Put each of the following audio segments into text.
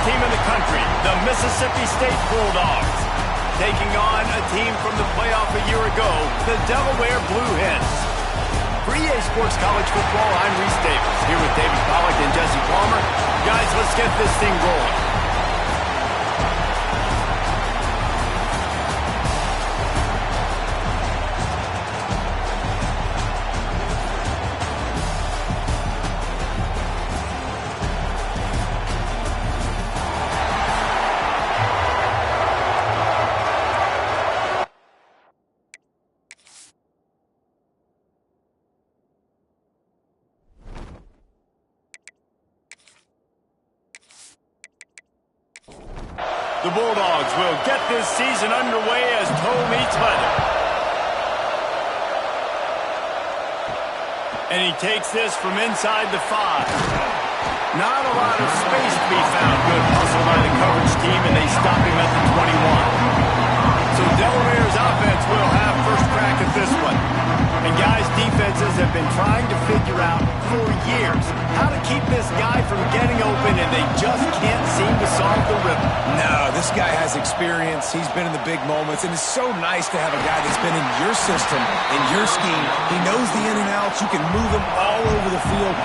team in the country, the Mississippi State Bulldogs, taking on a team from the playoff a year ago, the Delaware Blue Hens. For EA Sports College Football, I'm Reese Davis, here with David Pollack and Jesse Palmer. Guys, let's get this thing rolling. The Bulldogs will get this season underway as toe meets leather. And he takes this from inside the 5. Not a lot of space to be found. Good hustle by the coverage team, and they stop him at the 21. So Delaware's offense will have first crack at this one. And guys, defenses have been trying to figure out for years how to keep this guy from getting open, and they just can't seem to solve the rhythm. No, this guy has experience. He's been in the big moments, and it's so nice to have a guy that's been in your system, in your scheme. He knows the in and outs. You can move him all over the field.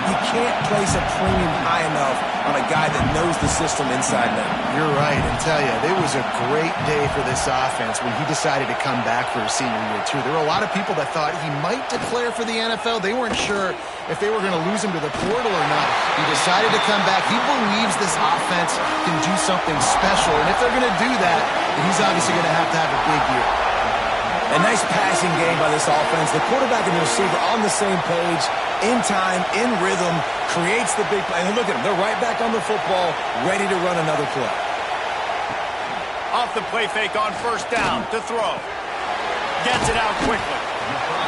You can't place a premium high enough on a guy that knows the system inside and out. You're right, and tell you, it was a great day for this offense when he decided to come back for his senior year, too. There were a lot of people that thought he might declare for the NFL. They weren't sure if they were going to lose him to the portal or not. He decided to come back. He believes this offense can do something special, and if they're going to do that, then he's obviously going to have a big year. A nice passing game by this offense. The quarterback and the receiver on the same page, in time, in rhythm, creates the big play. And look at them. They're right back on the football, ready to run another play. Off the play fake on first down to throw. Gets it out quickly.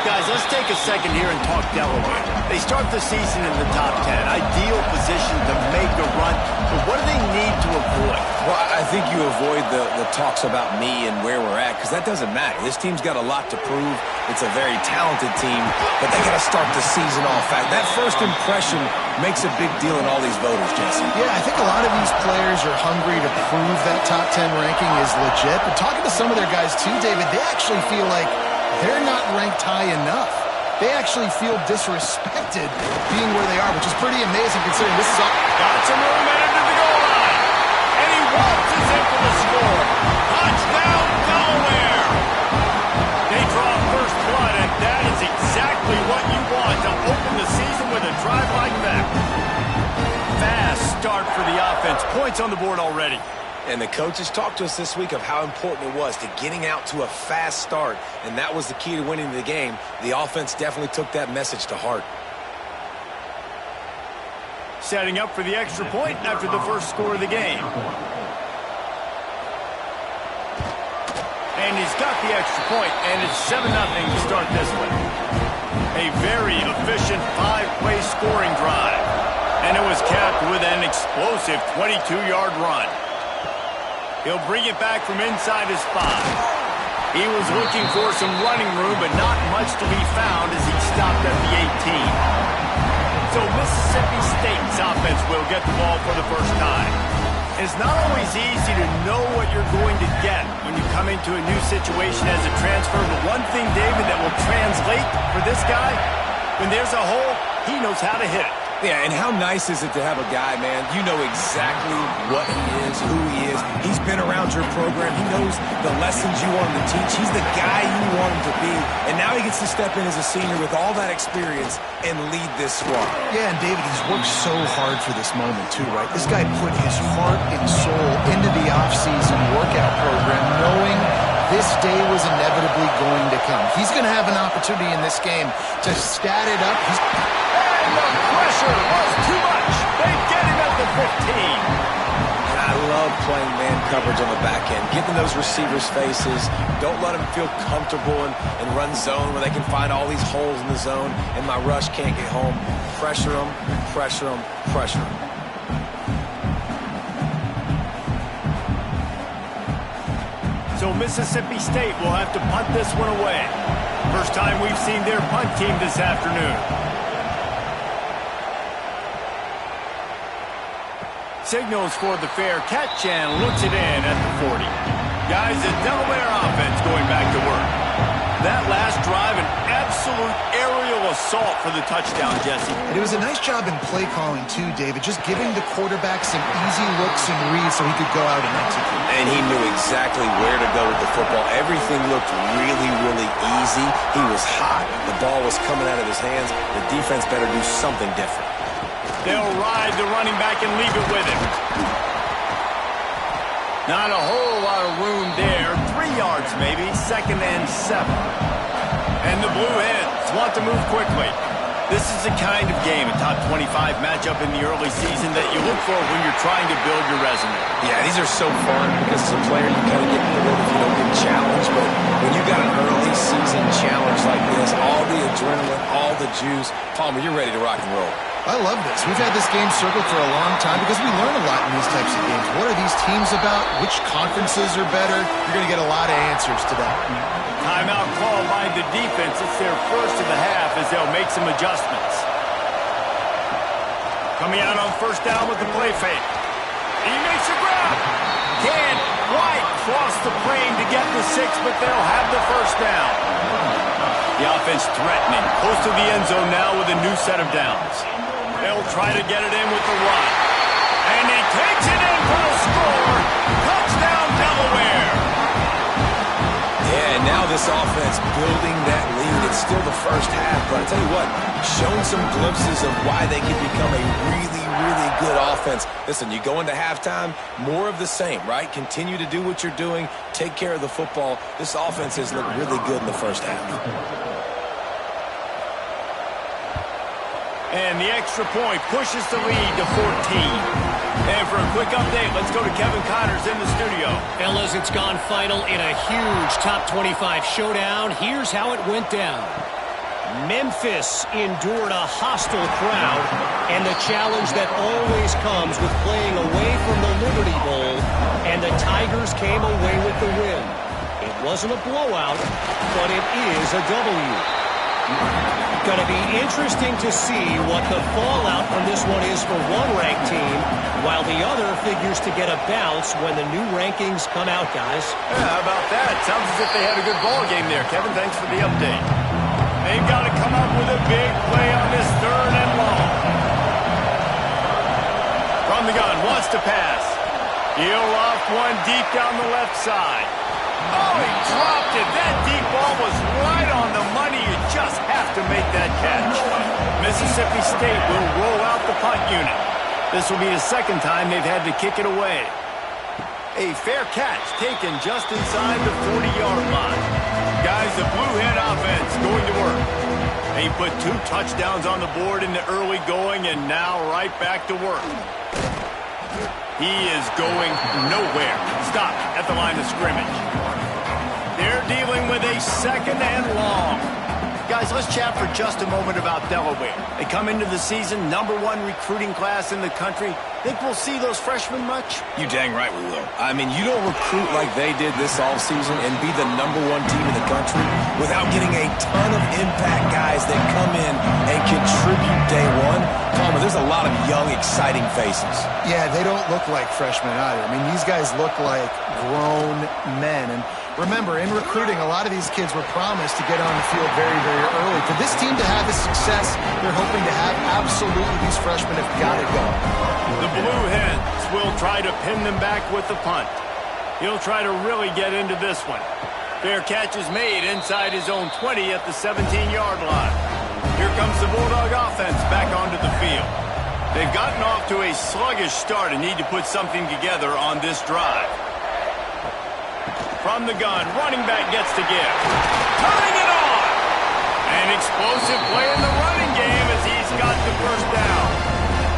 Guys, let's take a second here and talk Delaware. They start the season in the top 10. Ideal position to make a run. But what do they need to avoid? Well, I think you avoid the talks about me and where we're at, because that doesn't matter. This team's got a lot to prove. It's a very talented team, but they got to start the season off. That first impression makes a big deal in all these voters, Jesse. Yeah, I think a lot of these players are hungry to prove that top 10 ranking is legit. But talking to some of their guys too, David, they actually feel like they're not ranked high enough. They actually feel disrespected being where they are, which is pretty amazing considering this is all... Got some room headed to the goal line. And he waltzes in for the score. Touchdown, Delaware. They draw first blood, and that is exactly what you want to open the season with a drive like that. Fast start for the offense. Points on the board already. And the coaches talked to us this week of how important it was to getting out to a fast start, and that was the key to winning the game. The offense definitely took that message to heart. Setting up for the extra point after the first score of the game. And he's got the extra point, and it's 7-0 to start this one. A very efficient 5-play scoring drive. And it was capped with an explosive 22-yard run. He'll bring it back from inside his 5. He was looking for some running room, but not much to be found as he stopped at the 18. So Mississippi State's offense will get the ball for the first time. It's not always easy to know what you're going to get when you come into a new situation as a transfer, but one thing, David, that will translate for this guy, when there's a hole, he knows how to hit it. Yeah, and how nice is it to have a guy, man, you know exactly what he is, who he is. He's been around your program. He knows the lessons you want him to teach. He's the guy you want him to be. And now he gets to step in as a senior with all that experience and lead this squad. Yeah, and David, he's worked so hard for this moment too, right? This guy put his heart and soul into the offseason workout program knowing this day was inevitably going to come. He's going to have an opportunity in this game to stat it up. And the pressure was too much. They get him at the 15. And I love playing man coverage on the back end. Get in those receivers' faces. Don't let them feel comfortable and run zone where they can find all these holes in the zone and my rush can't get home. Pressure them, pressure them, pressure them. So Mississippi State will have to punt this one away. First time we've seen their punt team this afternoon. signals for the fair catch and looks it in at the 40. Guys, the Delaware offense going back to work. That last drive, an absolute aerial assault for the touchdown, Jesse. And it was a nice job in play calling, too, David, just giving the quarterback some easy looks and reads so he could go out and execute. And he knew exactly where to go with the football. Everything looked really, really easy. He was hot. The ball was coming out of his hands. The defense better do something different. They'll ride the running back and leave it with him. Not a whole lot of room there. 3 yards maybe, 2nd and 7. And the Blue Hens want to move quickly. This is the kind of game, a top 25 matchup in the early season that you look for when you're trying to build your resume. Yeah, these are so fun because as a player you kind of get bored if you don't get challenged. But when you got an early season challenge like this, all the adrenaline, all the juice, Palmer, you're ready to rock and roll. I love this. We've had this game circled for a long time because we learn a lot in these types of games. What are these teams about? Which conferences are better? You're going to get a lot of answers to that. Timeout call by the defense. It's their first of the half as they'll make some adjustments. Coming out on first down with the play fake. He makes a grab. Can't quite cross the plane to get the 6, but they'll have the first down. The offense threatening. Close to the end zone now with a new set of downs. They'll try to get it in with the run. And he takes it in for a score. Touchdown, Delaware. Yeah, and now this offense building that lead. It's still the first half, but I tell you what, shown some glimpses of why they can become a really, really good offense. Listen, you go into halftime, more of the same, right? Continue to do what you're doing, take care of the football. This offense has looked really good in the first half. And the extra point pushes the lead to 14. And for a quick update, let's go to Kevin Connors in the studio. Fellas, it's gone final in a huge top 25 showdown. Here's how it went down. Memphis endured a hostile crowd and the challenge that always comes with playing away from the Liberty Bowl, and the Tigers came away with the win. It wasn't a blowout, but it is a W. Going to be interesting to see what the fallout from this one is for one ranked team, while the other figures to get a bounce when the new rankings come out, guys. Yeah, how about that? Sounds as if they had a good ball game there. Kevin, thanks for the update. They've got to come up with a big play on this 3rd and long. From the gun, wants to pass. He'll loft one deep down the left side. Oh, he dropped it. That deep ball was right on the money. You just have to make that catch. Mississippi State will roll out the punt unit. This will be the 2nd time they've had to kick it away. A fair catch taken just inside the 40-yard line. Guys, the Blue Hen offense going to work. They put 2 touchdowns on the board in the early going and now right back to work. He is going nowhere. Stop at the line of scrimmage. They're dealing with a 2nd and long. Guys, let's chat for just a moment about Delaware. They come into the season #1 recruiting class in the country. Think we'll see those freshmen much? You dang right we will. I mean, you don't recruit like they did this offseason and be the #1 team in the country without getting a ton of impact guys that come in and contribute day one. Palmer, there's a lot of young, exciting faces. Yeah, they don't look like freshmen either. I mean, these guys look like grown men. And remember, in recruiting, a lot of these kids were promised to get on the field very, very early. For this team to have the success they're hoping to have, absolutely these freshmen have got to go. The Blue Hens will try to pin them back with the punt. He'll try to really get into this one. Fair catch is made inside his own 20 at the 17-yard line. Here comes the Bulldog offense back onto the field. They've gotten off to a sluggish start and need to put something together on this drive. From the gun, running back gets to give. Turning it on! An explosive play in the running game as he's got the first down.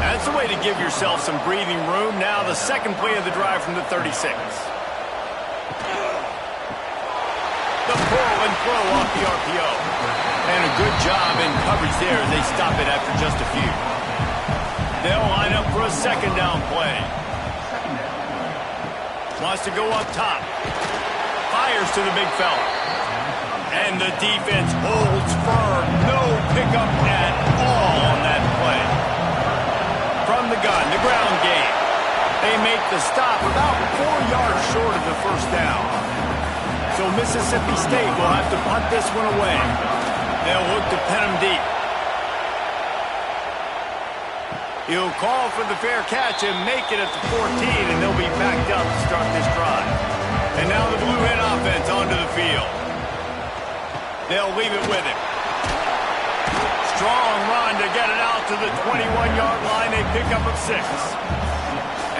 That's the way to give yourself some breathing room. Now the 2nd play of the drive from the 36. The pull and throw off the RPO. And a good job in coverage there as they stop it after just a few. They'll line up for a 2nd down play. Wants to go up top. Fires to the big fella. And the defense holds firm. No pickup at all on that play. From the gun, the ground game. They make the stop about 4 yards short of the first down. So Mississippi State will have to punt this one away. They'll look to pin them deep. He'll call for the fair catch and make it at the 14, and they'll be backed up to start this drive. And now the Blue Hen offense onto the field. They'll leave it with him. Strong run to get it out to the 21-yard line. They pick up a 6.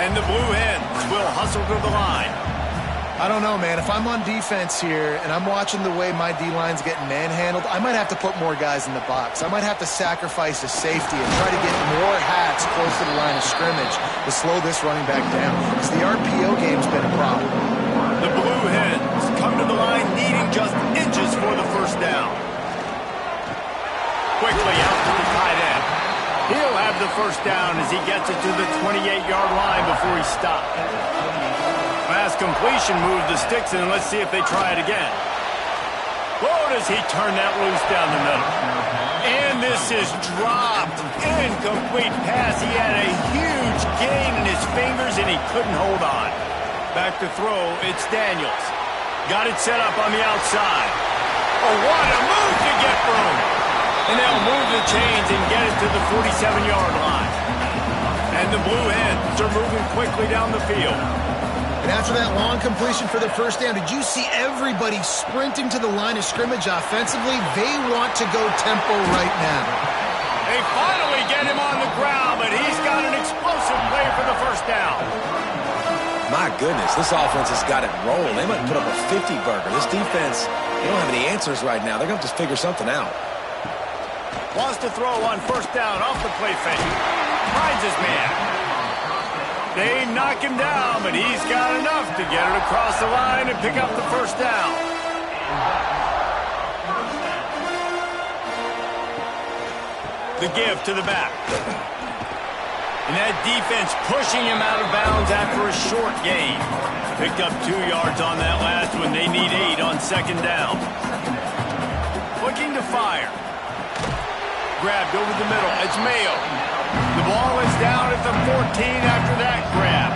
And the Blue Hens will hustle to the line. I don't know, man. If I'm on defense here and I'm watching the way my D-line's getting manhandled, I might have to put more guys in the box. I might have to sacrifice a safety and try to get more hats close to the line of scrimmage to slow this running back down. Because the RPO game's been a problem. The Blue Hens come to the line needing just inches for the first down. Quickly out to the tight end. He'll have the first down as he gets it to the 28-yard line before he stopped. Pass completion moved the sticks, and let's see if they try it again. Whoa, does he turn that loose down the middle. And this is dropped. Incomplete pass. He had a huge gain in his fingers, and he couldn't hold on. Back to throw, it's Daniels. Got it set up on the outside. Oh, what a move to get room. And they'll move the chains and get it to the 47-yard line. And the Blue Hens are moving quickly down the field. And after that long completion for the first down, did you see everybody sprinting to the line of scrimmage offensively? They want to go tempo right now. They finally get him on the ground, but he's got an explosive play for the first down. My goodness, this offense has got it rolling. They might put up a 50-burger. This defense, they don't have any answers right now. They're going to have to figure something out. Wants to throw on first down off the play fake. Finds his man. They knock him down, but he's got enough to get it across the line and pick up the first down. The give to the back. And that defense pushing him out of bounds after a short gain. Picked up 2 yards on that last one. They need 8 on second down. Looking to fire. Grabbed over the middle. It's Mayo. The ball is down at the 14 after that grab.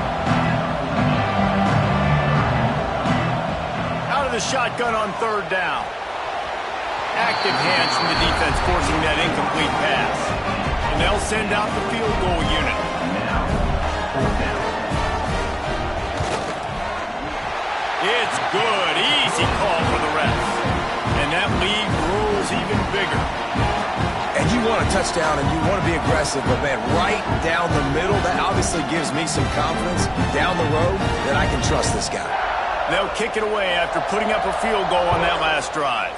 Out of the shotgun on third down. Active hands from the defense forcing that incomplete pass. And they'll send out the field goal unit. It's good. Easy call for the refs. And that lead grows even bigger. And you want a touchdown and you want to be aggressive, but, man, right down the middle, that obviously gives me some confidence down the road that I can trust this guy. They'll kick it away after putting up a field goal on that last drive.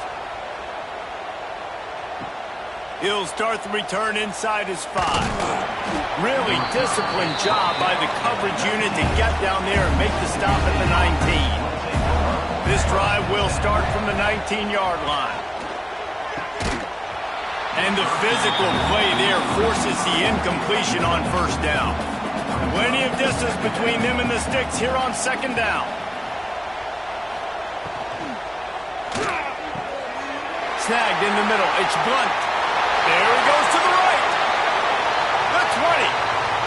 He'll start the return inside his 5. Really disciplined job by the coverage unit to get down there and make the stop at the 19. This drive will start from the 19-yard line. And the physical play there forces the incompletion on first down. Plenty of distance between them and the sticks here on second down. Snagged in the middle. It's Blunt. There he goes to the right. The 20.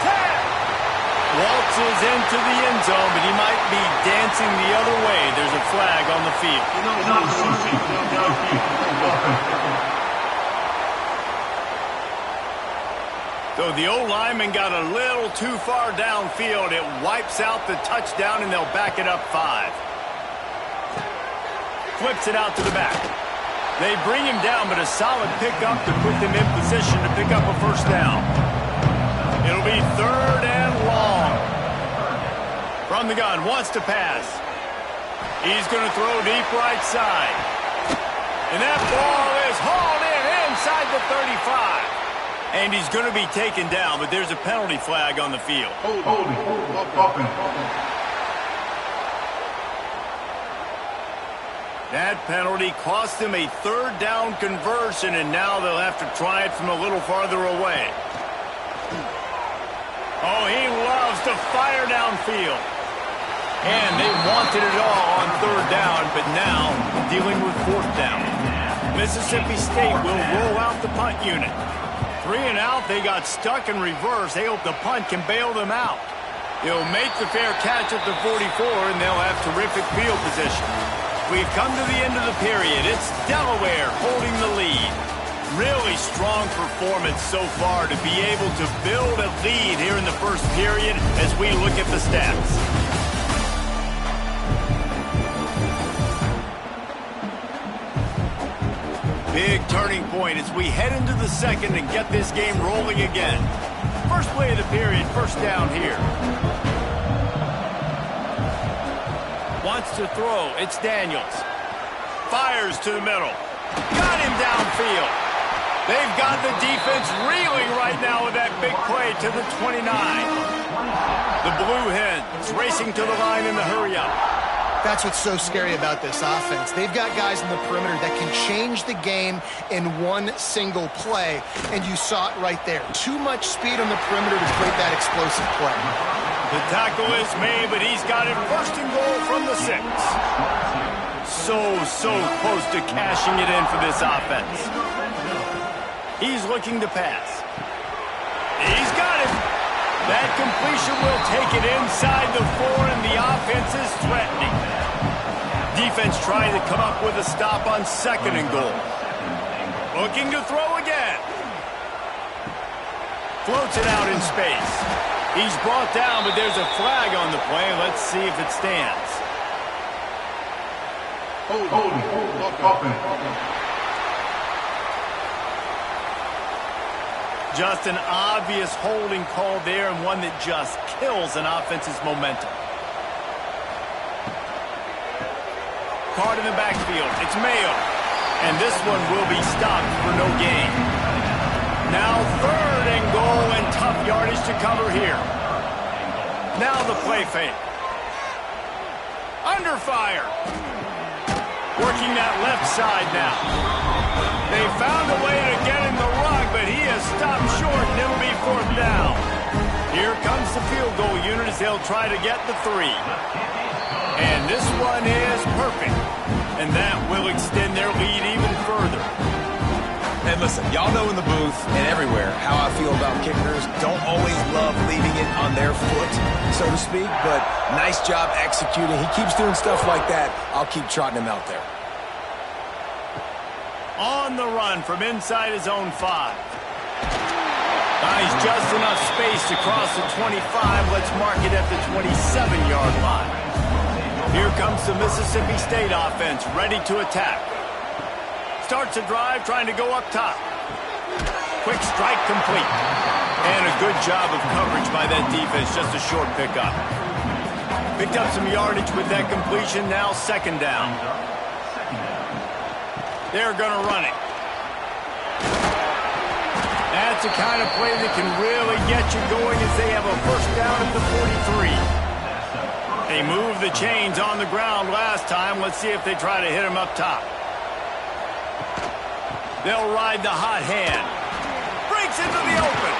10. Waltzes into the end zone, but he might be dancing the other way. There's a flag on the field. So the O-lineman got a little too far downfield. It wipes out the touchdown, and they'll back it up 5. Flips it out to the back. They bring him down, but a solid pickup to put them in position to pick up a first down. It'll be third and long. From the gun, wants to pass. He's going to throw deep right side. And that ball is hauled in inside the 35. And he's going to be taken down, but there's a penalty flag on the field. That penalty cost them a third down conversion, and now they'll have to try it from a little farther away. Oh, he loves to fire downfield. And they wanted it all on third down, but now dealing with fourth down. Mississippi State will roll out the punt unit. 3 and out, they got stuck in reverse. They hope the punt can bail them out. He'll make the fair catch at the 44, and they'll have terrific field position. We've come to the end of the period. It's Delaware holding the lead. Really strong performance so far to be able to build a lead here in the first period as we look at the stats. Big turning point as we head into the second and get this game rolling again. First play of the period, first down here. Wants to throw. It's Daniels. Fires to the middle. Got him downfield. They've got the defense reeling right now with that big play to the 29. The Blue Hens racing to the line in the hurry-up. That's what's so scary about this offense. They've got guys in the perimeter that can change the game in one single play, and you saw it right there. Too much speed on the perimeter to create that explosive play. The tackle is made, but he's got it first and goal from the 6. So close to cashing it in for this offense. He's looking to pass. He's got it. That completion will take it inside the 4, and the offense is threatening. Defense trying to come up with a stop on second and goal. Looking to throw again. Floats it out in space. He's brought down, but there's a flag on the play. Let's see if it stands. Just an obvious holding call there, and one that just kills an offense's momentum. Card in the backfield. It's Mayo. And this one will be stopped for no gain. Now third and goal, and tough yardage to cover here. Now the play fake. Under fire. Working that left side now. They found a way to get him the rug, but he has stopped short, and it'll be fourth down. Here comes the field goal unit as they'll try to get the 3. And this one is perfect. And that will extend their lead even further. And listen, y'all know in the booth and everywhere how I feel about kickers. Don't always love leaving it on their foot, so to speak, but nice job executing. He keeps doing stuff like that. I'll keep trotting him out there. On the run from inside his own 5. Nice, just enough space to cross the 25. Let's mark it at the 27-yard line. Here comes the Mississippi State offense, ready to attack. Starts a drive, trying to go up top. Quick strike complete. And a good job of coverage by that defense, just a short pickup. Picked up some yardage with that completion, now second down. They're going to run it. That's the kind of play that can really get you going as they have a first down at the 43. They moved the chains on the ground last time. Let's see if they try to hit him up top. They'll ride the hot hand. Breaks into the open.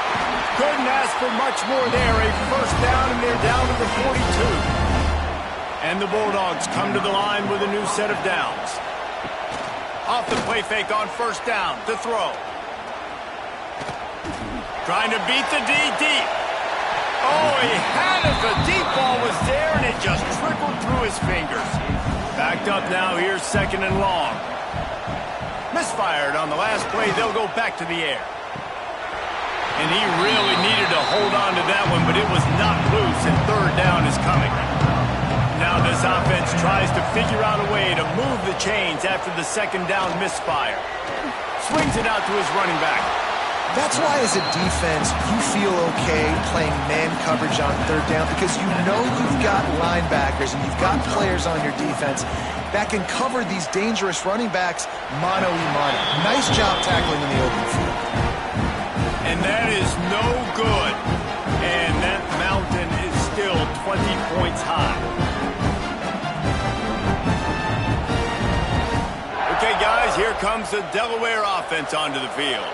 Couldn't ask for much more there. A first down, and they're down to the 42. And the Bulldogs come to the line with a new set of downs. Off the play fake on first down to throw. Trying to beat the D deep. Oh, he had it. The deep ball was there, and it just trickled through his fingers. Backed up now. Here's second and long. Misfired on the last play. They'll go back to the air. And he really needed to hold on to that one, but it was not loose, and third down is coming. Now this offense tries to figure out a way to move the chains after the second down misfire. Swings it out to his running back. That's why, as a defense, you feel okay playing man coverage on third down, because you know you've got linebackers and you've got players on your defense that can cover these dangerous running backs mano-a-mano. Nice job tackling in the open field. And that is no good. And that mountain is still 20 points high. Okay, guys, here comes the Delaware offense onto the field.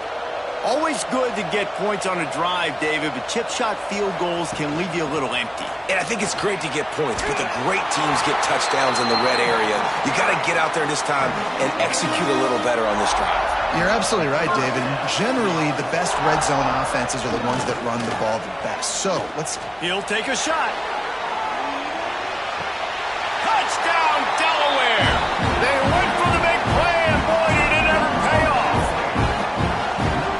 Always good to get points on a drive, David, but chip shot field goals can leave you a little empty. And I think it's great to get points, but the great teams get touchdowns in the red area. You got to get out there this time and execute a little better on this drive. You're absolutely right, David. Generally, the best red zone offenses are the ones that run the ball the best. So, He'll take a shot. Touchdown, Delaware! They went for the big play, and boy, did it ever pay off.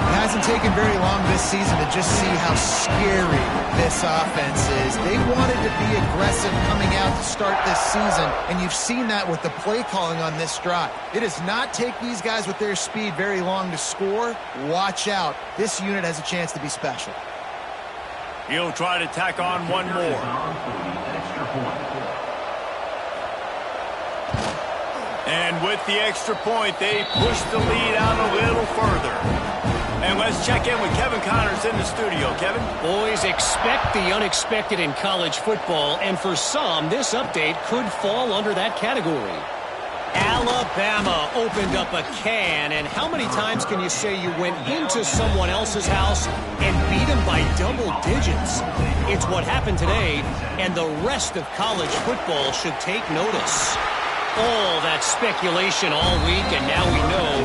It hasn't taken very long this season to just see how scary this offense is. They wanted to be aggressive coming out to start this season, and you've seen that with the play calling on this drive. It does not take these guys with their speed very long to score. Watch out. This unit has a chance to be special. He'll try to tack on one more. And with the extra point, they push the lead out a little further. And let's check in with Kevin Connors in the studio. Kevin? Boys, expect the unexpected in college football, and for some, this update could fall under that category. Alabama opened up a can, and how many times can you say you went into someone else's house and beat them by double digits? It's what happened today, and the rest of college football should take notice. All that speculation all week, and now we know.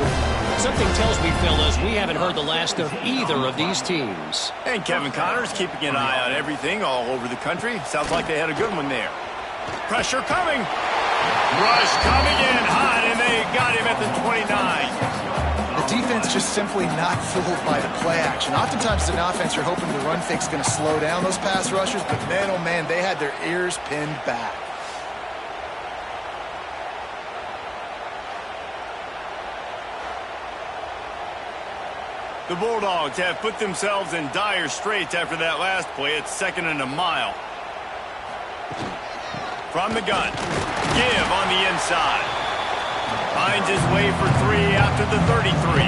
Something tells me, fellas, we haven't heard the last of either of these teams. And Kevin Connors keeping an eye on everything all over the country. Sounds like they had a good one there. Pressure coming. Rush coming in hot, and they got him at the 29. The defense just simply not fooled by the play action. Oftentimes, as an offense, you're hoping the run fake's going to slow down those pass rushers, but man, oh man, they had their ears pinned back. The Bulldogs have put themselves in dire straits after that last play. It's 2nd and a mile. From the gun. Give on the inside. Finds his way for 3 after the 33.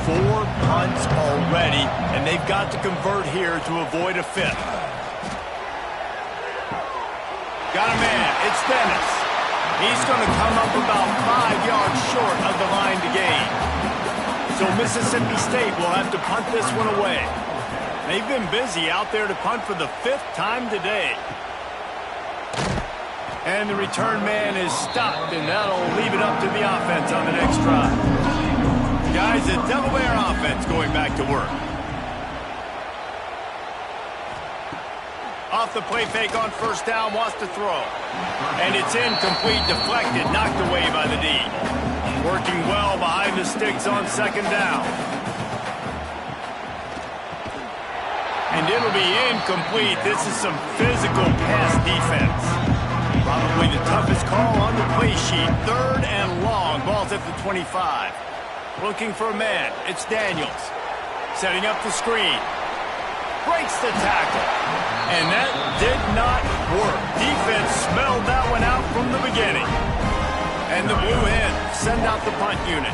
4 punts already, and they've got to convert here to avoid a 5th. Got a man. It's Dennis. He's going to come up about 5 yards short of the line to gain. So Mississippi State will have to punt this one away. They've been busy out there to punt for the 5th time today. And the return man is stopped, and that'll leave it up to the offense on the next drive. Guys, the Delaware offense going back to work. Off the play fake on 1st down, wants to throw. And it's incomplete, deflected, knocked away by the D. Working well behind the sticks on 2nd down. And it'll be incomplete. This is some physical pass defense. Probably the toughest call on the play sheet. 3rd and long. Ball's at the 25. Looking for a man. It's Daniels. Setting up the screen. Breaks the tackle. And that did not work. Defense smelled that one out from the beginning. And the Blue Hens send out the punt unit.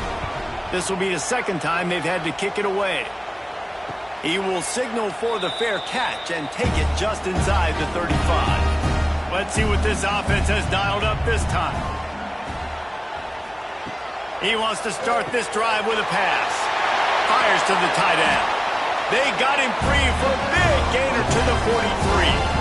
This will be the 2nd time they've had to kick it away. He will signal for the fair catch and take it just inside the 35. Let's see what this offense has dialed up this time. He wants to start this drive with a pass. Fires to the tight end. They got him free for a big gainer to the 43.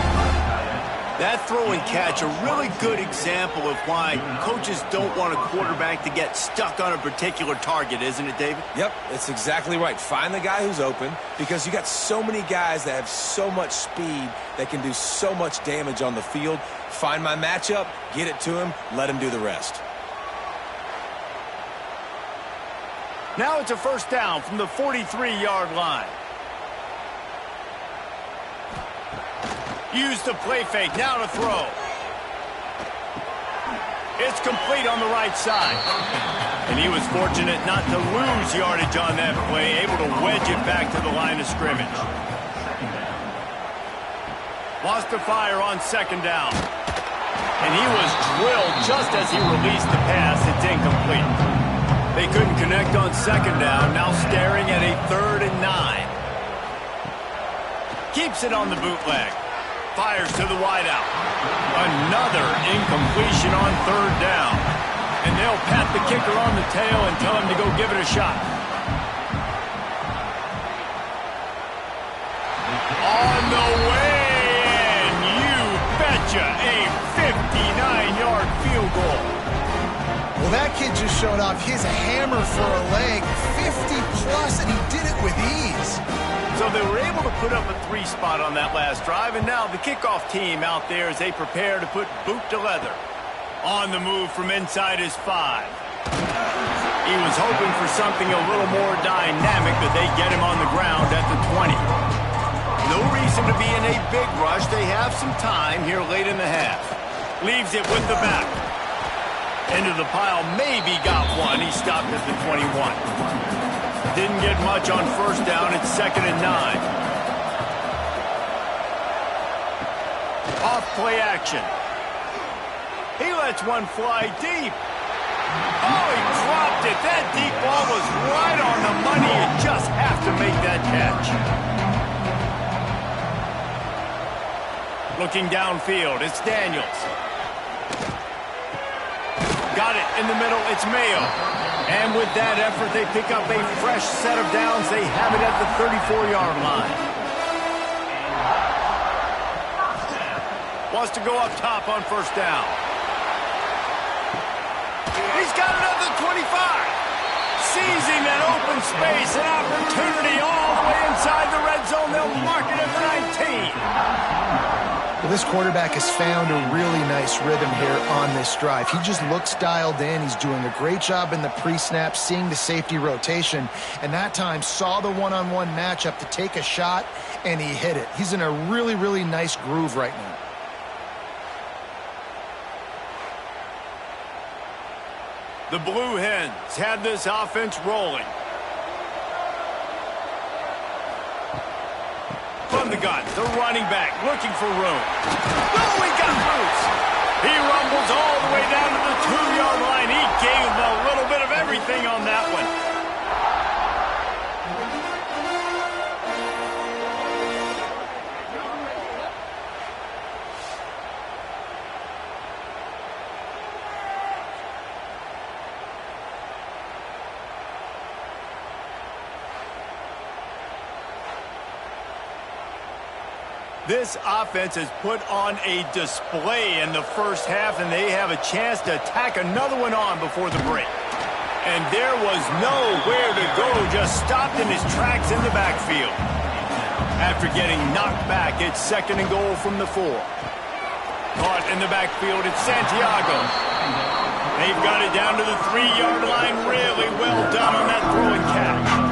That throw and catch, a really good example of why coaches don't want a quarterback to get stuck on a particular target, isn't it, David? Yep, that's exactly right. Find the guy who's open, because you got so many guys that have so much speed that can do so much damage on the field. Find my matchup, get it to him, let him do the rest. Now it's a 1st down from the 43-yard line. Use the play fake, now to throw. It's complete on the right side. And he was fortunate not to lose yardage on that play, able to wedge it back to the line of scrimmage. Wants to fire on 2nd down. And he was drilled just as he released the pass. It's incomplete. They couldn't connect on 2nd down, now staring at a 3rd and 9. Keeps it on the bootleg. Fires to the wideout. Another incompletion on 3rd down. And they'll pat the kicker on the tail and tell him to go give it a shot. On the way, and you betcha, a 59-yard field goal. Well, That kid just showed off his hammer for a leg, 50-plus, and he did it with ease. So they were able to put up a 3 spot on that last drive, and now the kickoff team out there as they prepare to put boot to leather. On the move from inside his 5. He was hoping for something a little more dynamic, but they get him on the ground at the 20. No reason to be in a big rush. They have some time here late in the half. Leaves it with the back. Into the pile, maybe got one. He stopped at the 21. Didn't get much on first down. It's 2nd and 9. Off play action. He lets one fly deep. Oh, he dropped it. That deep ball was right on the money. You just have to make that catch. Looking downfield, it's Daniels. Got it in the middle, it's Mayo. And with that effort, they pick up a fresh set of downs. They have it at the 34-yard line. Wants to go up top on first down. He's got it at the 25. Seizing that open space, an opportunity all the way inside the red zone. They'll mark it at the 19. Well, this quarterback has found a really nice rhythm here on this drive. He just looks dialed in. He's doing a great job in the pre-snap, seeing the safety rotation, and that time saw the one-on-one matchup to take a shot, and he hit it. He's in a really, really nice groove right now. The Blue Hens had this offense rolling. From the gun, the running back looking for room. Oh, he got loose. He rumbles all the way down to the 2-yard line. He gave him a little bit of everything on that one. This offense has put on a display in the first half, and they have a chance to tack another one on before the break. And there was nowhere to go, just stopped in his tracks in the backfield. After getting knocked back, it's 2nd and goal from the 4. Caught in the backfield, it's Santiago. They've got it down to the 3-yard line. Really well done on that throw and catch.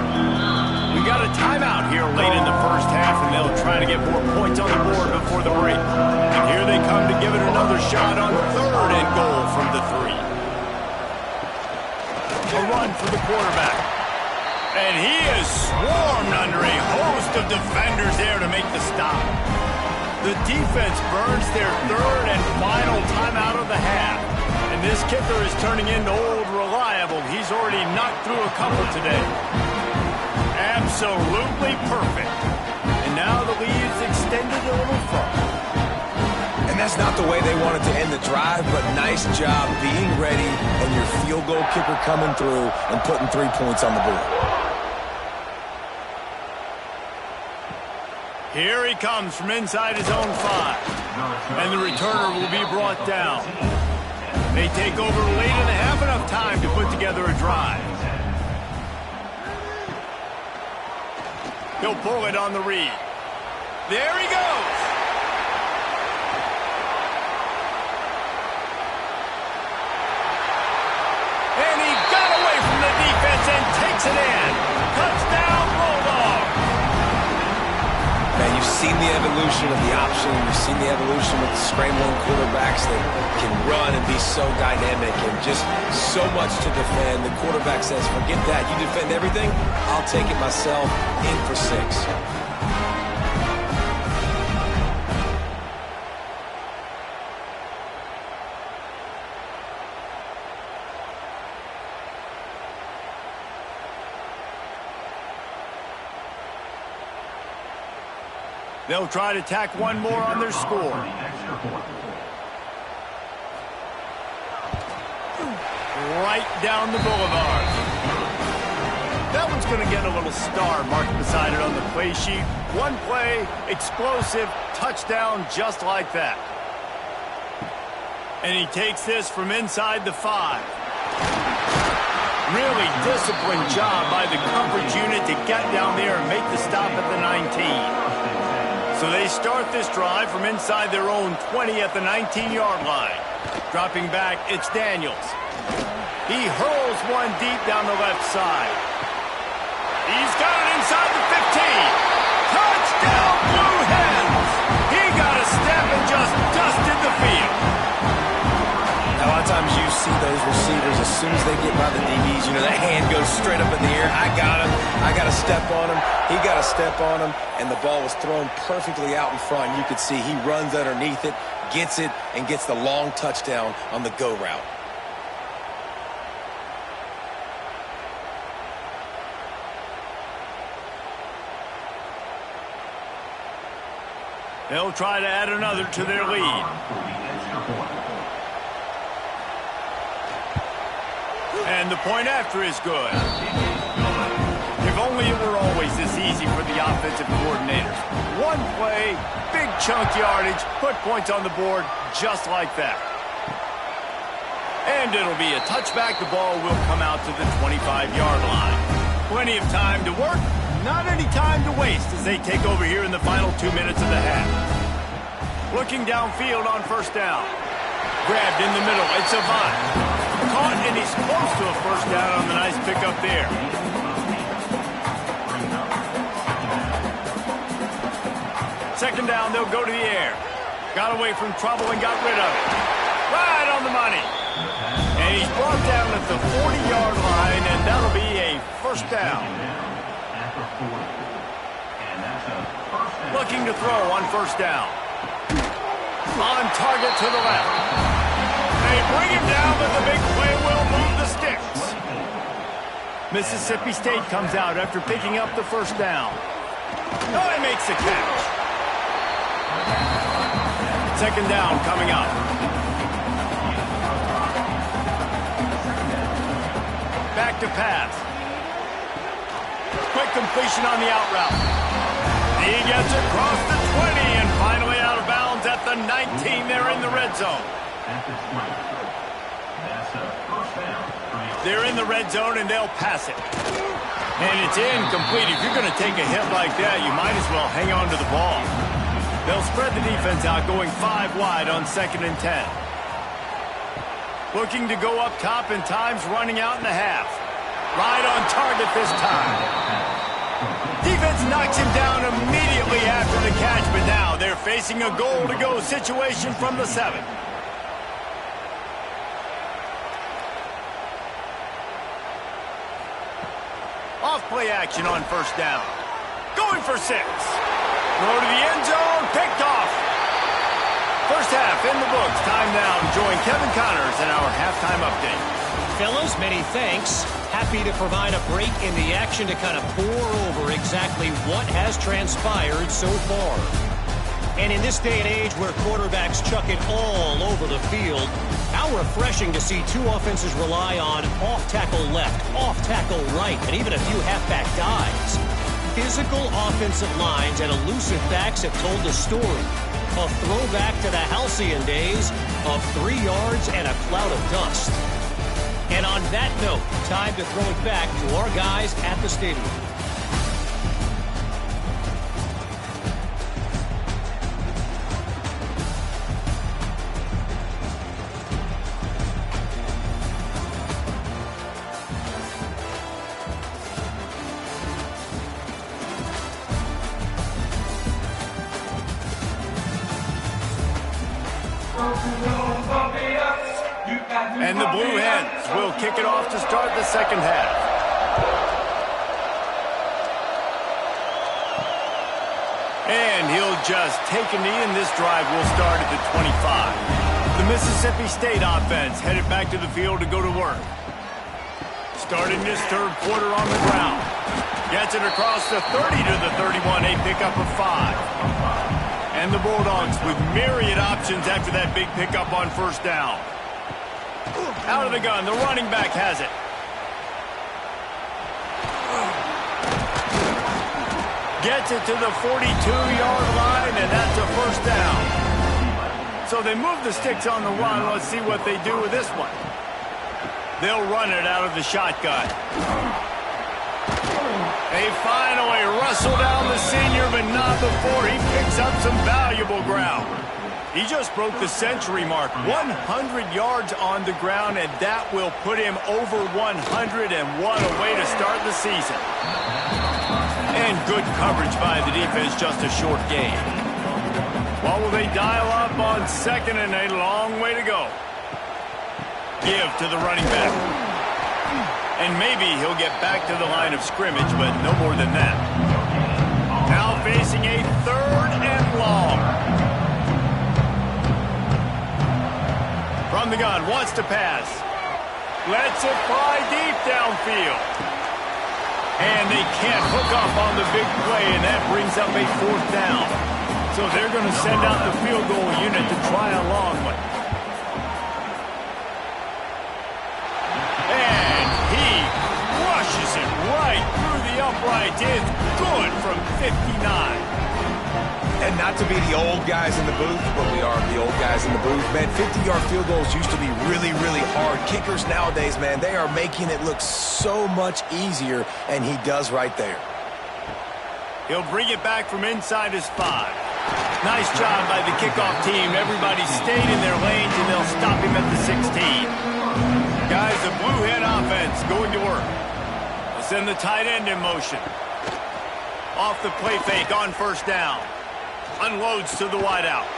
We got a timeout here late in the first half, and they'll try to get more points on the board before the break. And here they come to give it another shot on 3rd and goal from the 3. A run for the quarterback. And he is swarmed under a host of defenders there to make the stop. The defense burns their 3rd and final timeout of the half. And this kicker is turning into old reliable. He's already knocked through a couple today. Absolutely perfect. And now the lead's extended a little further. And that's not the way they wanted to end the drive, but nice job being ready and your field goal kicker coming through and putting 3 points on the board. Here he comes from inside his own 5. And the returner will be brought down. They take over late in the half, enough time to put together a drive. He'll pull it on the read. There he goes. And he got away from the defense and takes it in. Touchdown, Bulldog. Man, you've seen the evolution of the option. You've seen the evolution with the scrambling quarterbacks that can run and be so dynamic and just so much to defend. The quarterback says, forget that. You defend everything, I'll take it myself. In for 6. They'll try to tack one more on their score. Right down the boulevard. That one's going to get a little star marked beside it on the play sheet. One play, explosive, touchdown just like that. And he takes this from inside the 5. Really disciplined job by the coverage unit to get down there and make the stop at the 19. So they start this drive from inside their own 20 at the 19-yard line. Dropping back, it's Daniels. He hurls one deep down the left side. He's got it inside the 15. Touchdown, Blue Hens! He got a step and just dusted the field. A lot of times you see those receivers, as soon as they get by the DBs, you know, that hand goes straight up in the air. I got him. I got to step on him. He got a step on him, and the ball was thrown perfectly out in front. You could see he runs underneath it, gets it, and gets the long touchdown on the go route. They'll try to add another to their lead. And the point after is good. If only it were always this easy for the offensive coordinators. One play, big chunk yardage, put points on the board just like that. And it'll be a touchback. The ball will come out to the 25-yard line. Plenty of time to work. Not any time to waste as they take over here in the final 2 minutes of the half. Looking downfield on first down. Grabbed in the middle. It's Avant. Caught, and he's close to a first down on the nice pickup there. Second down, they'll go to the air. Got away from trouble and got rid of it. Right on the money. And he's brought down at the 40-yard line, and that'll be a first down. Looking to throw on first down. On target to the left. They bring him down, but the big play will move the sticks. Mississippi State comes out after picking up the first down. Oh, he makes the catch. Second down coming up. Back to pass. Quick completion on the out route. He gets across the 20 and finally out of bounds at the 19. They're in the red zone. They're in the red zone and they'll pass it. And it's incomplete. If you're going to take a hit like that, you might as well hang on to the ball. They'll spread the defense out, going 5 wide on 2nd and 10. Looking to go up top, and time's running out in the half. Right on target this time. Defense knocks him down immediately after the catch, but now they're facing a goal-to-go situation from the 7. Off play action on first down. Going for 6. Throw to the end zone, picked off. First half in the books. Time now to join Kevin Connors in our halftime update. Fellas, many thanks. Happy to provide a break in the action to kind of pour over exactly what has transpired so far. And in this day and age where quarterbacks chuck it all over the field, how refreshing to see two offenses rely on off-tackle left, off-tackle right, and even a few halfback dives. Physical offensive lines and elusive backs have told the story. A throwback to the halcyon days of 3 yards and a cloud of dust. And on that note, time to throw it back to our guys at the stadium. And the Blue Hens will kick it off to start the second half. And he'll just take a knee, and this drive will start at the 25. The Mississippi State offense headed back to the field to go to work. Starting this third quarter on the ground. Gets it across the 30 to the 31, a pickup of 5. And the Bulldogs with myriad options after that big pickup on first down. Out of the gun, the running back has it. Gets it to the 42-yard line, and that's a first down. So they move the sticks on the run. Let's see what they do with this one. They'll run it out of the shotgun. They finally wrestle down the senior, but not before he picks up some valuable ground. He just broke the century mark, 100 yards on the ground, and that will put him over 100, and what a way to start the season. And good coverage by the defense, just a short gain. Well, will they dial up on second and a long way to go? Give to the running back. And maybe he'll get back to the line of scrimmage, but no more than that. Now facing a third and long. From the gun, wants to pass. Lets it fly deep downfield. And they can't hook up on the big play, and that brings up a fourth down. So they're going to send out the field goal unit to try a long one. And he rushes it right through the upright. It's good from 59. And not to be the old guys in the booth, but we are the old guys in the booth. Man, 50-yard field goals used to be really, really hard. Kickers nowadays, man, they are making it look so much easier, and he does right there. He'll bring it back from inside his 5. Nice job by the kickoff team. Everybody stayed in their lanes, and they'll stop him at the 16. Guys, the blue hen offense going to work. They'll send the tight end in motion. Off the play fake on first down. Unloads to the wideout.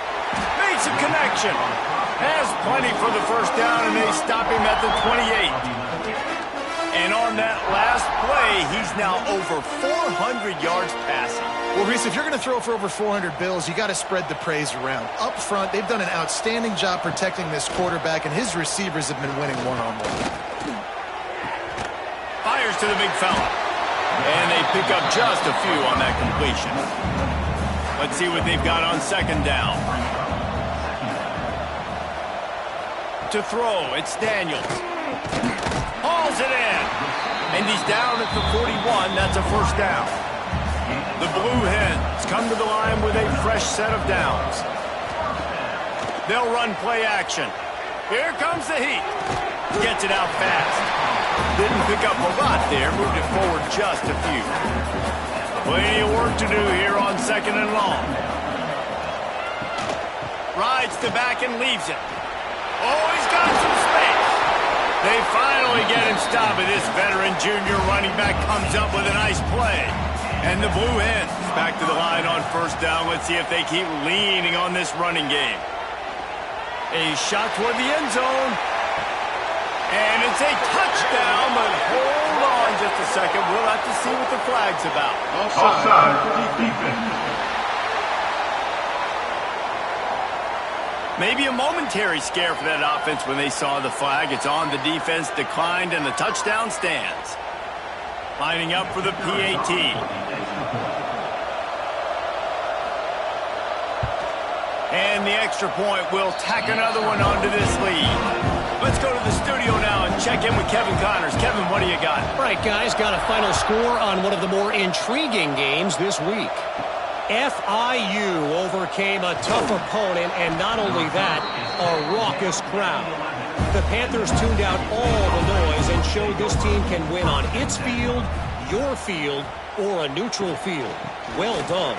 Makes a connection. Has plenty for the first down, and they stop him at the 28. And on that last play, he's now over 400 yards passing. Well, Reese, if you're going to throw for over 400 bills, you got to spread the praise around. Up front, they've done an outstanding job protecting this quarterback, and his receivers have been winning one-on-one. Fires to the big fella. And they pick up just a few on that completion. Let's see what they've got on second down. To throw, it's Daniels. Hauls it in. And he's down at the 41. That's a first down. The Blue Hens come to the line with a fresh set of downs. They'll run play action. Here comes the heat. Gets it out fast. Didn't pick up a lot there. Moved it forward just a few. Plenty of work to do here on second and long. Rides the back and leaves it. Oh, he's got some space. They finally get him stopped, but this veteran junior running back comes up with a nice play. And the Blue Hens back to the line on first down. Let's see if they keep leaning on this running game. A shot toward the end zone. And it's a touchdown, but hold on just a second. We'll have to see what the flag's about. Offside for the defense. Maybe a momentary scare for that offense when they saw the flag. It's on the defense, declined, and the touchdown stands. Lining up for the PAT. And the extra point will tack another one onto this lead. Let's go to the studio now and check in with Kevin Connors. Kevin, what do you got? All right, guys, got a final score on one of the more intriguing games this week. FIU overcame a tough opponent, and not only that, a raucous crowd. The Panthers tuned out all the noise and showed this team can win on its field, your field, or a neutral field. Well done.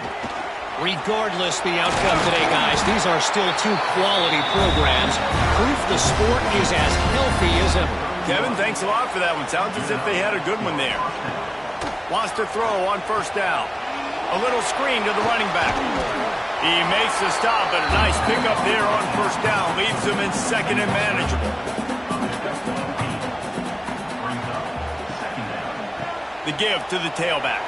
Regardless the outcome today, guys, these are still two quality programs. Proof the sport is as healthy as ever. Kevin, thanks a lot for that one. Sounds as if they had a good one there. Wants to throw on first down. A little screen to the running back. He makes the stop, but a nice pickup there on first down. Leaves them in second and manageable. The give to the tailback.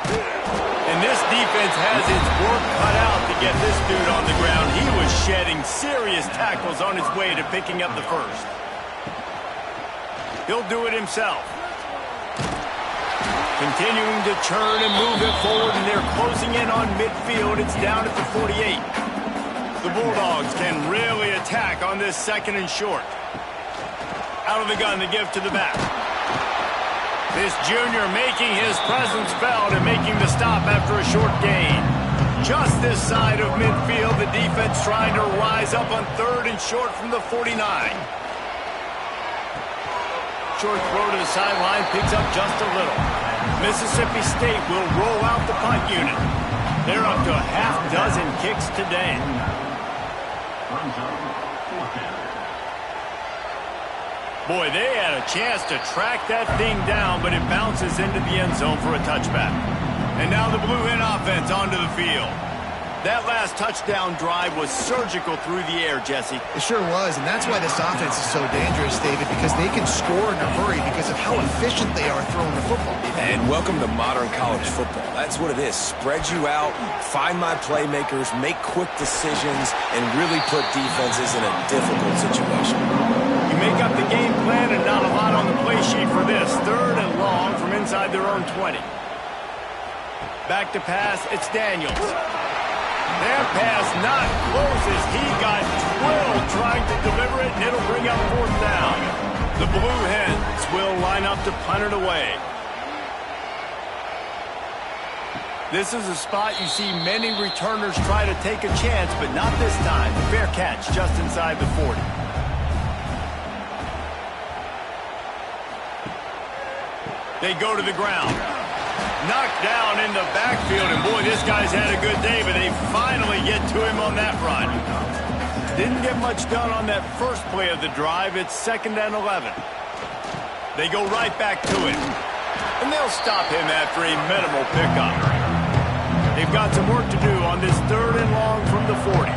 And this defense has its work cut out to get this dude on the ground. He was shedding serious tackles on his way to picking up the first. He'll do it himself. Continuing to turn and move it forward, and they're closing in on midfield. It's down at the 48. The Bulldogs can really attack on this second and short. Out of the gun, the give to the back. This junior making his presence felt and making the stop after a short gain. Just this side of midfield, the defense trying to rise up on third and short from the 49. Short throw to the sideline, picks up just a little. Mississippi State will roll out the punt unit. They're up to a half dozen kicks today. Boy, they had a chance to track that thing down, but it bounces into the end zone for a touchback. And now the Blue Hen offense onto the field. That last touchdown drive was surgical through the air, Jesse. It sure was, and that's why this offense is so dangerous, David, because they can score in a hurry because of how efficient they are throwing the football. And welcome to modern college football. That's what it is. Spread you out, find my playmakers, make quick decisions, and really put defenses in a difficult situation. You make up the game plan and not a lot on the play sheet for this. 3rd and long from inside their own 20. Back to pass, it's Daniels. That pass not close as he got drilled trying to deliver it, and it'll bring up 4th down. The Blue Hens will line up to punt it away. This is a spot you see many returners try to take a chance, but not this time. Fair catch just inside the 40. They go to the ground. Knocked down in the backfield, and boy, this guy's had a good day, but they finally get to him on that run. Didn't get much done on that first play of the drive. It's 2nd and 11. They go right back to him, and they'll stop him after a minimal pickup. They've got some work to do on this 3rd and long from the 40.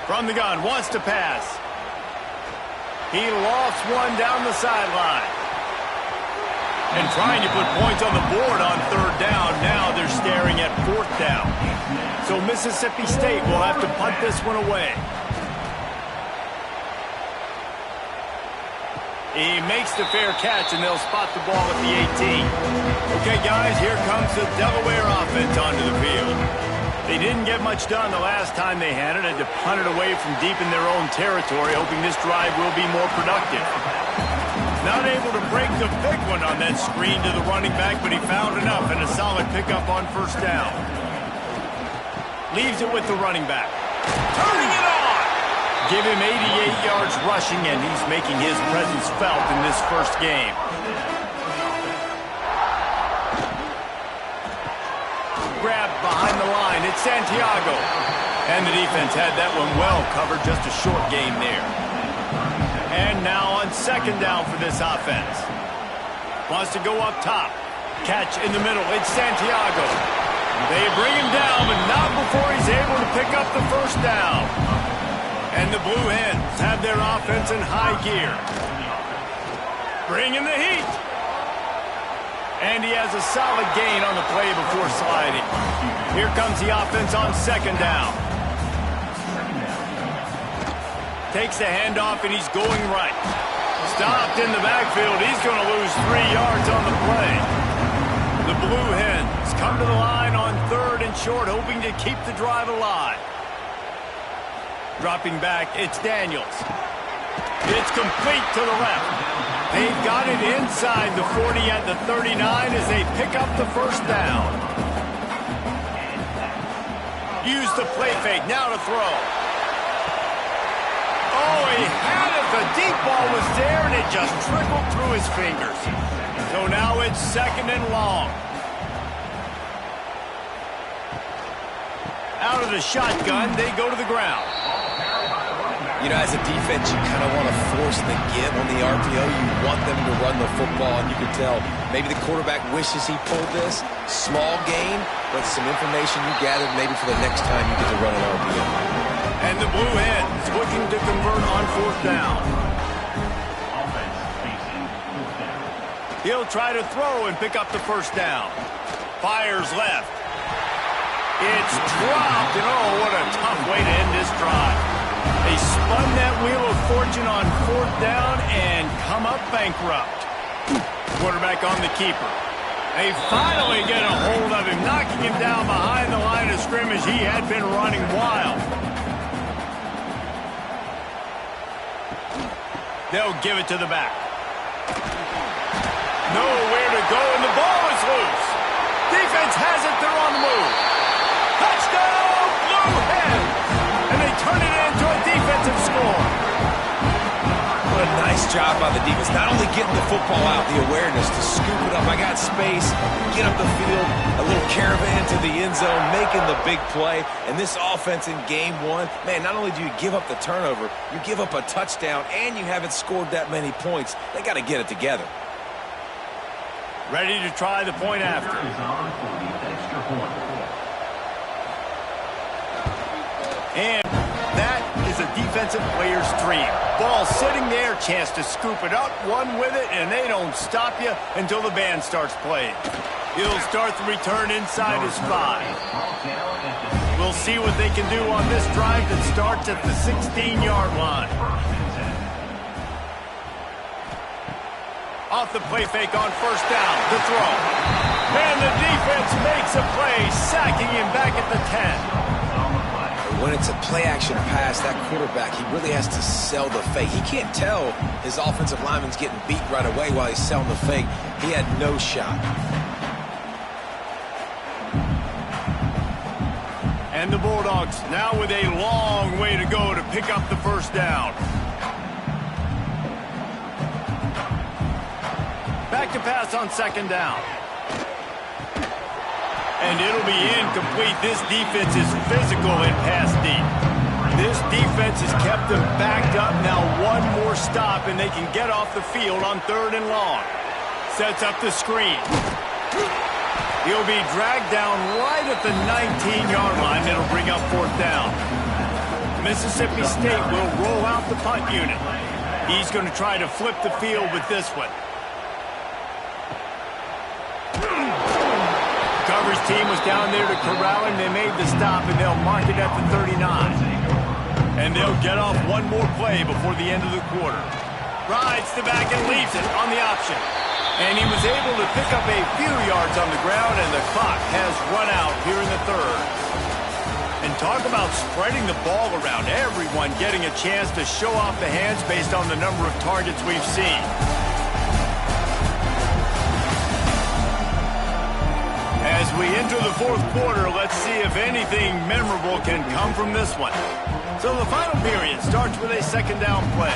From the gun, wants to pass. He lost one down the sideline. And trying to put points on the board on 3rd down. Now they're staring at 4th down. So Mississippi State will have to punt this one away. He makes the fair catch, and they'll spot the ball at the 18. Okay, guys, here comes the Delaware offense onto the field. They didn't get much done the last time they had it. Had to punt it away from deep in their own territory, hoping this drive will be more productive. Not able to break the big one on that screen to the running back, but he found enough and a solid pickup on 1st down. Leaves it with the running back. Turning it on! Give him 88 yards rushing, and he's making his presence felt in this first game. Grabbed behind the line. It's Santiago. And the defense had that one well covered. Just a short game there. And now on 2nd down for this offense. Wants to go up top. Catch in the middle. It's Santiago. They bring him down, but not before he's able to pick up the 1st down. And the Blue Hens have their offense in high gear. Bringing the heat. And he has a solid gain on the play before sliding. Here comes the offense on 2nd down. Takes the handoff, and he's going right. Stopped in the backfield. He's going to lose 3 yards on the play. The Blue Hens come to the line on 3rd and short, hoping to keep the drive alive. Dropping back, it's Daniels. It's complete to the left. They've got it inside the 40 at the 39 as they pick up the 1st down. Use the play fake, now to throw. Oh, he had it. The deep ball was there, and it just trickled through his fingers. So now it's 2nd and long. Out of the shotgun, they go to the ground. You know, as a defense, you kind of want to force the give on the RPO. You want them to run the football, and you can tell maybe the quarterback wishes he pulled this. Small gain, but some information you gathered maybe for the next time you get to run an RPO. And the Blue Hens looking to convert on 4th down. He'll try to throw and pick up the 1st down. Fires left. It's dropped, and oh, what a tough way to end this drive. They spun that wheel of fortune on 4th down and come up bankrupt. Quarterback on the keeper. They finally get a hold of him, knocking him down behind the line of scrimmage. He had been running wild. They'll give it to the back. Nowhere to go, and the ball is loose. Defense has it. They're on the move. Touchdown, Blue Hens! And they turn it into a defensive score. What a job by the defense. Not only getting the football out, the awareness to scoop it up. I got space, get up the field, a little caravan to the end zone, making the big play. And this offense in game one, man, not only do you give up the turnover, you give up a touchdown, and you haven't scored that many points. They got to get it together. Ready to try the point after. And that is a defensive player's dream. Ball sitting there, chance to scoop it up, one with it, and they don't stop you until the band starts playing. He'll start the return inside his 5. We'll see what they can do on this drive that starts at the 16-yard line. Off the play fake on first down, the throw. And the defense makes a play, sacking him back at the 10. When it's a play-action pass, that quarterback, he really has to sell the fake. He can't tell his offensive lineman's getting beat right away while he's selling the fake. He had no shot. And the Bulldogs now with a long way to go to pick up the first down. Back to pass on second down. And it'll be incomplete. This defense is physical and pass deep. This defense has kept them backed up. Now one more stop, and they can get off the field on 3rd and long. Sets up the screen. He'll be dragged down right at the 19-yard line. It'll bring up 4th down. Mississippi State will roll out the punt unit. He's going to try to flip the field with this one. Coverage team was down there to corral him. They made the stop, and they'll mark it at the 39. And they'll get off one more play before the end of the quarter. Rides the back and leaves it on the option. And he was able to pick up a few yards on the ground, and the clock has run out here in the 3rd. And talk about spreading the ball around. Everyone getting a chance to show off the hands based on the number of targets we've seen. As we enter the 4th quarter, let's see if anything memorable can come from this one. So the final period starts with a second down play.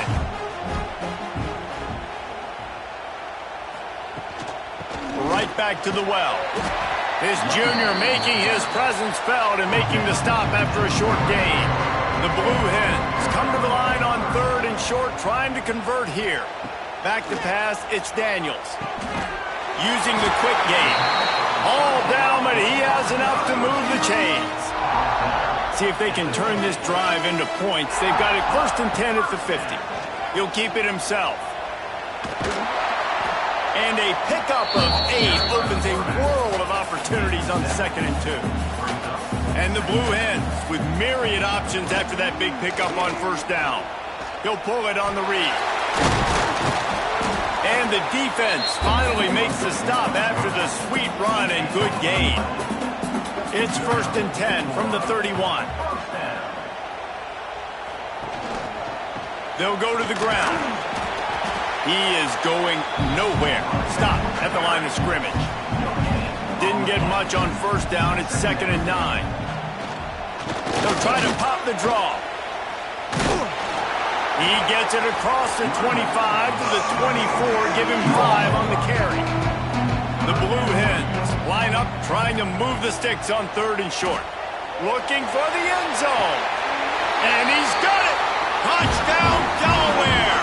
Right back to the well. His junior making his presence felt and making the stop after a short gain. The Blue Hens come to the line on 3rd and short, trying to convert here. Back to pass, it's Daniels. Using the quick game. All down, but he has enough to move the chains. See if they can turn this drive into points. They've got it 1st and 10 at the 50. He'll keep it himself. And a pickup of 8 opens a world of opportunities on 2nd and 2. And the Blue Hens with myriad options after that big pickup on first down. He'll pull it on the read. And the defense finally makes the stop after the sweet run and good gain. It's 1st and 10 from the 31. They'll go to the ground. He is going nowhere. Stop at the line of scrimmage. Didn't get much on first down. It's 2nd and 9. They'll try to pop the draw. He gets it across the 25 to the 24, give him 5 on the carry. The Blue Hens line up, trying to move the sticks on 3rd and short. Looking for the end zone. And he's got it! Touchdown, Delaware!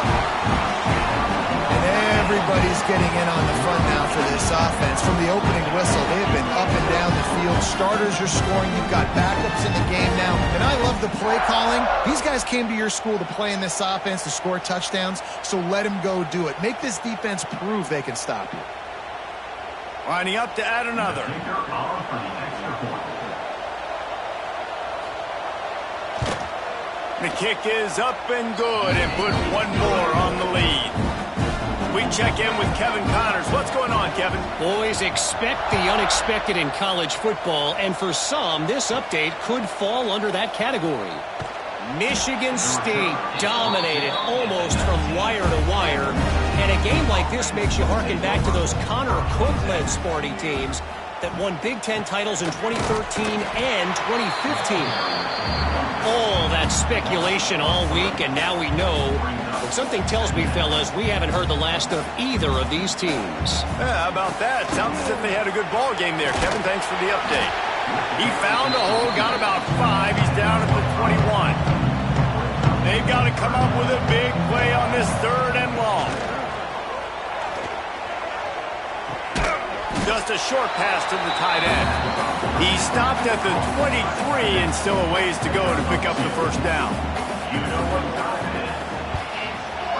And everybody's getting in on the front now for this offense. From the opening whistle, they have been up and down the field. Starters are scoring. You've got backups in the game now. And I love the play calling. These guys came to your school to play in this offense to score touchdowns, so let them go do it. Make this defense prove they can stop you. Lining up to add another. The kick is up and good, and put one more on the lead. We check in with Kevin Connors. What's going on, Kevin? Boys, expect the unexpected in college football, and for some, this update could fall under that category. Michigan State dominated almost from wire to wire, and a game like this makes you harken back to those Connor Cook-led Sparty teams that won Big Ten titles in 2013 and 2015. all that speculation all week, and now we know. But something tells me, fellas, we haven't heard the last of either of these teams. Yeah, how about that? Sounds as if they had a good ball game there. Kevin, thanks for the update. He found a hole, got about 5. He's down at the 21. They've got to come up with a big play on this 3rd and long. Just a short pass to the tight end. He stopped at the 23 and still a ways to go to pick up the first down.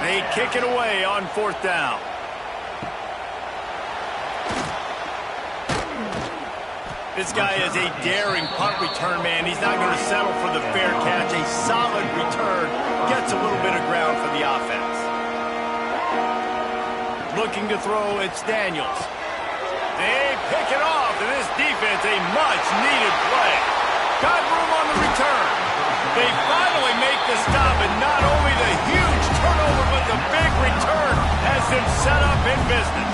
They kick it away on 4th down. This guy is a daring punt return man. He's not going to settle for the fair catch. A solid return gets a little bit of ground for the offense. Looking to throw, it's Daniels. They pick it off, and this defense, a much-needed play. Got room on the return. They finally make the stop, and not only the huge turnover, but the big return has them set up in business.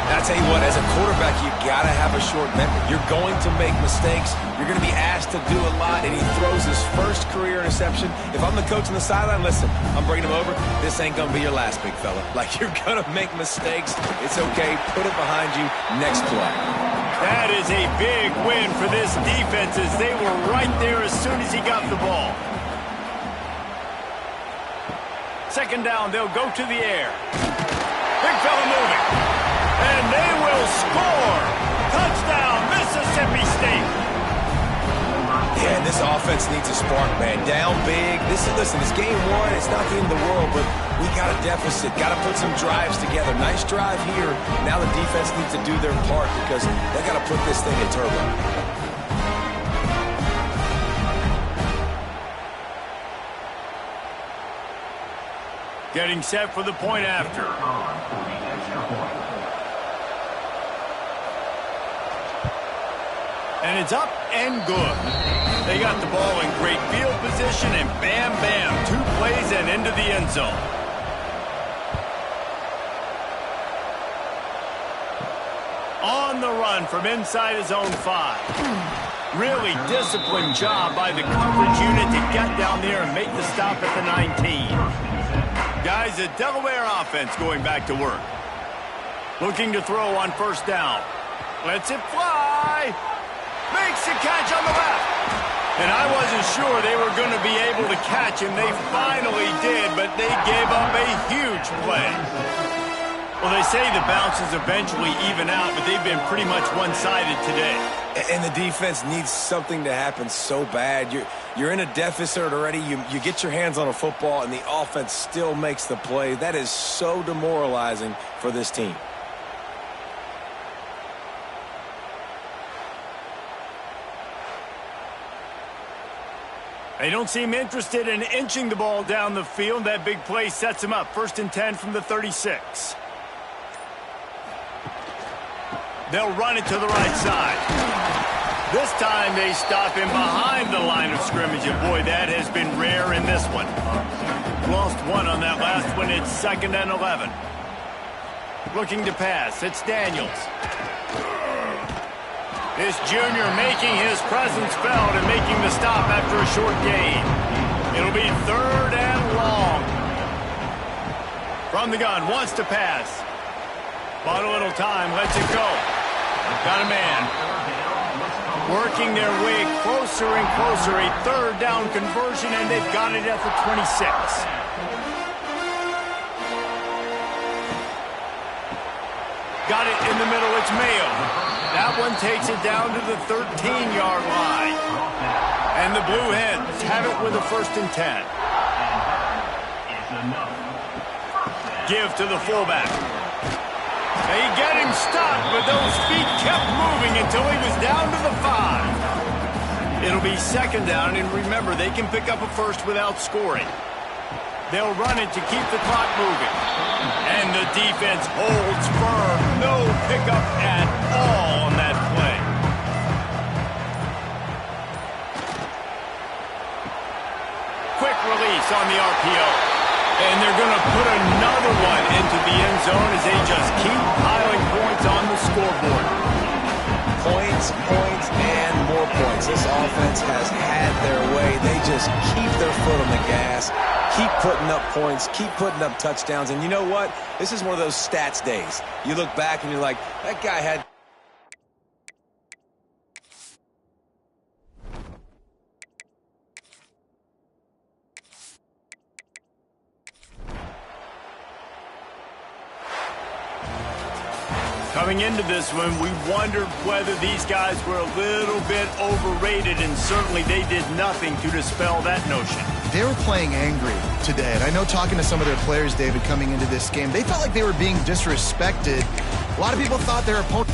I tell you what, as a quarterback, you got to have a short memory. You're going to make mistakes. You're going to be asked to do a lot, and he throws his first career interception. If I'm the coach on the sideline, listen, I'm bringing him over. This ain't going to be your last, big fella. Like, you're going to make mistakes. It's okay. Put it behind you. Next play. That is a big win for this defense as they were right there as soon as he got the ball. 2nd down, they'll go to the air. Big fella moving. And they will score. Touchdown, Mississippi State. Yeah, this offense needs a spark, man. Down big. Listen, it's game 1. It's not the end of the world, but we got a deficit. Got to put some drives together. Nice drive here. Now the defense needs to do their part because they got to put this thing in turbo. Getting set for the point after. And it's up and good. They got the ball in great field position, and bam, bam, 2 plays and into the end zone. On the run from inside his own 5. Really disciplined job by the coverage unit to get down there and make the stop at the 19. Guys, the Delaware offense going back to work. Looking to throw on 1st down. Lets it fly. Makes the catch on the left. And I wasn't sure they were going to be able to catch him. They finally did, but they gave up a huge play. Well, they say the bounces eventually even out, but they've been pretty much one-sided today. And the defense needs something to happen so bad. You're in a deficit already. You get your hands on a football, and the offense still makes the play. That is so demoralizing for this team. They don't seem interested in inching the ball down the field. That big play sets them up. 1st and 10 from the 36. They'll run it to the right side. This time they stop him behind the line of scrimmage. And boy, that has been rare in this one. Lost 1 on that last one. It's 2nd and 11. Looking to pass. It's Daniels. This junior making his presence felt and making the stop after a short gain. It'll be 3rd and long. From the gun, wants to pass. Bought a little time, lets it go. Got a man. Working their way closer and closer. A 3rd down conversion, and they've got it at the 26. Got it in the middle, it's Mayo. That one takes it down to the 13-yard line. And the Blue Hens have it with a 1st and 10. Give to the fullback. They get him stopped, but those feet kept moving until he was down to the 5. It'll be 2nd down, and remember, they can pick up a 1st without scoring. They'll run it to keep the clock moving. And the defense holds firm. No pickup at all on that play. Quick release on the RPO. And they're going to put another one into the end zone as they just keep piling points on the scoreboard. Points points and more points. This offense has had their way. They just keep their foot on the gas, keep putting up points, keep putting up touchdowns. And you know what? This is one of those stats days. You look back and you're like, that guy had... Coming into this one, we wondered whether these guys were a little bit overrated, and certainly they did nothing to dispel that notion. They were playing angry today, and I know talking to some of their players, David, coming into this game, they felt like they were being disrespected. A lot of people thought their opponent...